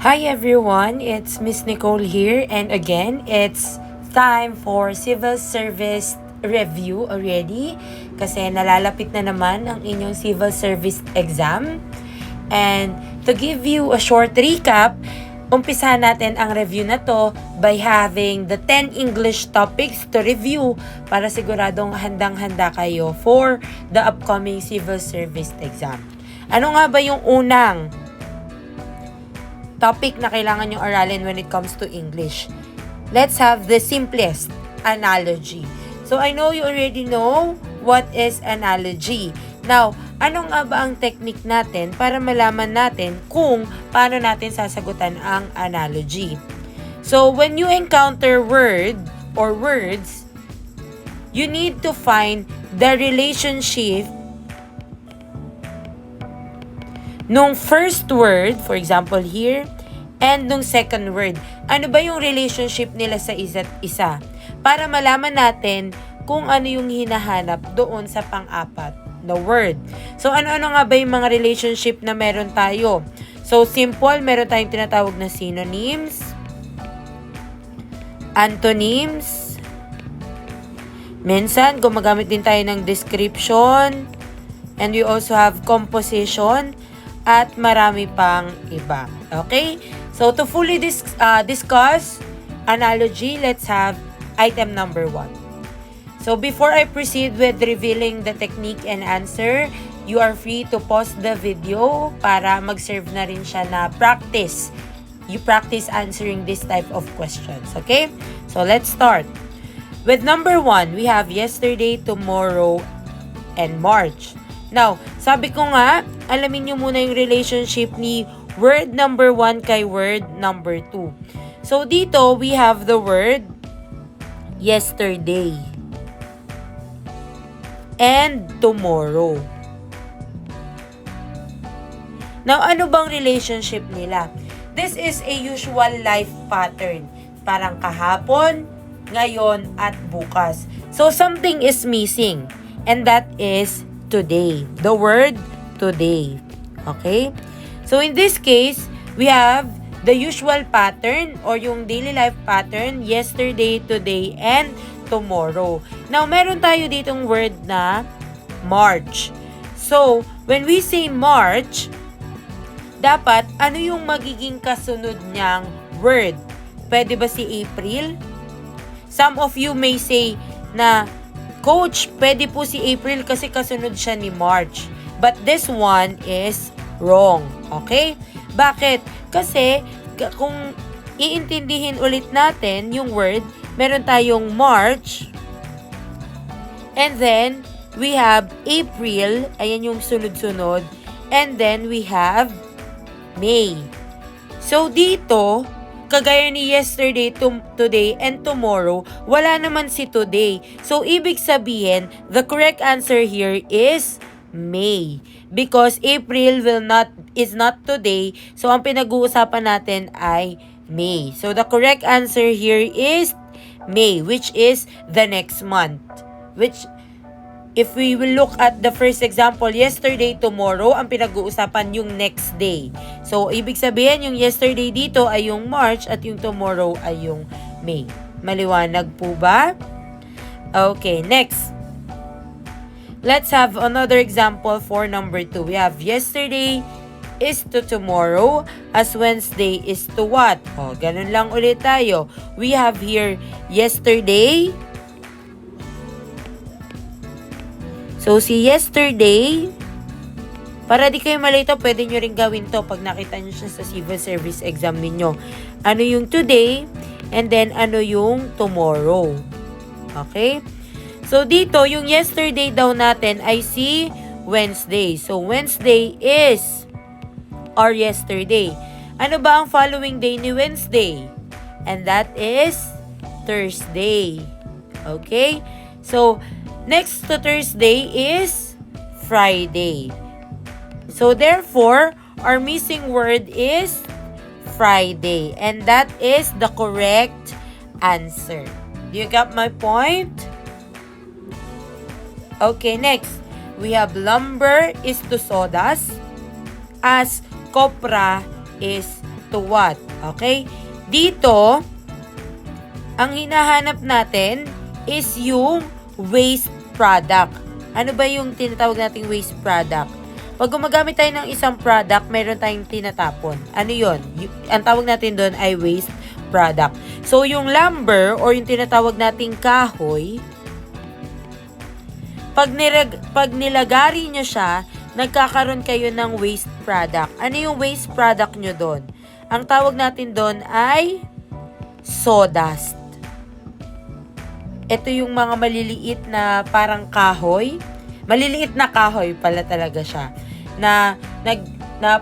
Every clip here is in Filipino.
Hi everyone, it's Miss Nicole here, and again, it's time for Civil Service Review already kasi nalalapit na naman ang inyong Civil Service exam. And to give you a short recap, umpisa natin ang review na to by having the 10 English topics to review para siguradong handang-handa kayo for the upcoming Civil Service exam. Ano nga ba yung unang topic na kailangan nyo aralin when it comes to English? Let's have the simplest analogy. So, I know you already know what is analogy. Now, ano nga ba ang technique natin para malaman natin kung paano natin sasagutan ang analogy? So, when you encounter word or words, you need to find the relationship nung first word, for example here, and nung second word. Ano ba yung relationship nila sa isa't isa? Para malaman natin kung ano yung hinahanap doon sa pang-apat na word. So, ano-ano nga ba yung mga relationship na meron tayo? So, simple, meron tayong tinatawag na synonyms, antonyms, minsan, gumagamit din tayo ng description, and we also have composition, at marami pang iba. Okay? So, to fully discuss analogy, let's have item number 1. So, before I proceed with revealing the technique and answer, you are free to pause the video para mag-serve na rin siya na practice. You practice answering this type of questions. Okay? So, let's start. With number 1, we have yesterday, tomorrow, and March. Now, sabi ko nga, alamin nyo muna yung relationship ni word number 1 kay word number 2. So, dito, we have the word yesterday and tomorrow. Now, ano bang relationship nila? This is a usual life pattern. Parang kahapon, ngayon, at bukas. So, something is missing. And that is today. The word today. Okay? So, in this case, we have the usual pattern or yung daily life pattern, yesterday, today, and tomorrow. Now, meron tayo ditong word na March. So, when we say March, dapat ano yung magiging kasunod niyang word? Pwede ba si April? Some of you may say na, Coach, pwede po si April kasi kasunod siya ni March. But this one is wrong. Okay? Bakit? Kasi kung iintindihin ulit natin yung word, meron tayong March, and then we have April, ayan yung sunod-sunod, and then we have May. So dito, kagaya ni yesterday, today, and tomorrow, wala naman si today. So, ibig sabihin, the correct answer here is May. Because April is not today. So, ang pinag-uusapan natin ay May. So, the correct answer here is May, which is the next month. Which, if we will look at the first example, yesterday, tomorrow, ang pinag-uusapan yung next day. So, ibig sabihin, yung yesterday dito ay yung March at yung tomorrow ay yung May. Maliwanag po ba? Okay, next. Let's have another example for number 2. We have yesterday is to tomorrow as Wednesday is to what? O, ganun lang ulit tayo. We have here yesterday. So, si yesterday, para di kayo malito, pwede nyo rin gawin to pag nakita nyo siya sa civil service exam ninyo. Ano yung today, and then ano yung tomorrow. Okay? So, dito, yung yesterday daw natin ay si Wednesday. So, Wednesday is our yesterday. Ano ba ang following day ni Wednesday? And that is Thursday. Okay? So, next to Thursday is Friday. So, therefore, our missing word is Friday. And that is the correct answer. Do you get my point? Okay, next. We have lumber is to sawdust as copra is to what? Okay? Dito, ang hinahanap natin is yung waste product. Ano ba yung tinatawag nating waste product? Pag gumagamit tayo ng isang product, meron tayong tinatapon. Ano yun? Ang tawag natin doon ay waste product. So, yung lumber or yung tinatawag nating kahoy, pag nilagari nyo siya, nagkakaroon kayo ng waste product. Ano yung waste product nyo doon? Ang tawag natin doon ay sawdust. Ito yung mga maliliit na parang kahoy. Maliliit na kahoy pala talaga siya. Na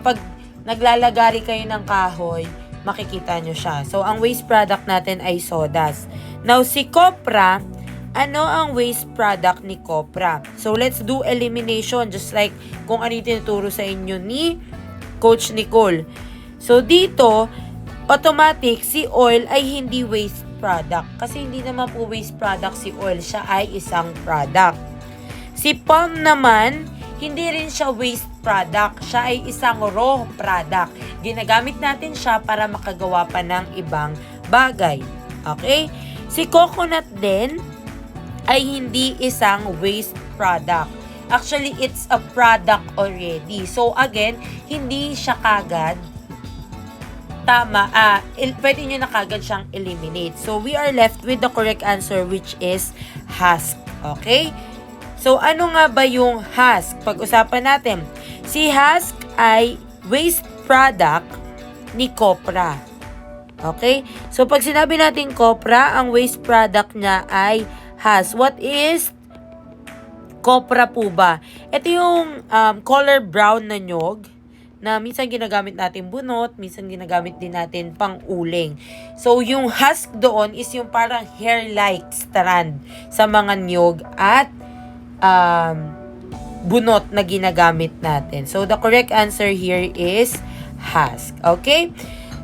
pag naglalagari kayo ng kahoy, makikita nyo siya. So, ang waste product natin ay sawdust. Now, si copra, ano ang waste product ni copra? So, let's do elimination just like kung ano yung tinuturo sa inyo ni Coach Nicole. So, dito, automatic, si oil ay hindi waste product. Kasi hindi naman po waste product si oil. Siya ay isang product. Si palm naman, hindi rin siya waste product. Siya ay isang raw product. Ginagamit natin siya para makagawa pa ng ibang bagay. Okay? Si coconut din ay hindi isang waste product. Actually, it's a product already. So, again, hindi siya kagad tama. Pwede nyo na kagad siyang eliminate. So, we are left with the correct answer which is husk. Okay? So, ano nga ba yung husk? Pag-usapan natin. Si husk ay waste product ni copra. Okay? So, pag sinabi natin copra, ang waste product niya ay husk. What is copra po ba? Ito yung color brown na nyog na minsan ginagamit natin bunot, minsan ginagamit din natin pang uling. So, yung husk doon is yung parang hair-like strand sa mga nyog at bunot na ginagamit natin. So, the correct answer here is husk. Okay?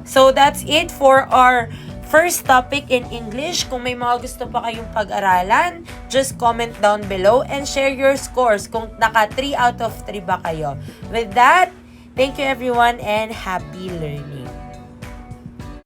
So, that's it for our first topic in English. Kung may mga gusto pa kayong pag-aralan, just comment down below and share your scores kung naka 3 out of 3 ba kayo. With that, thank you everyone and happy learning.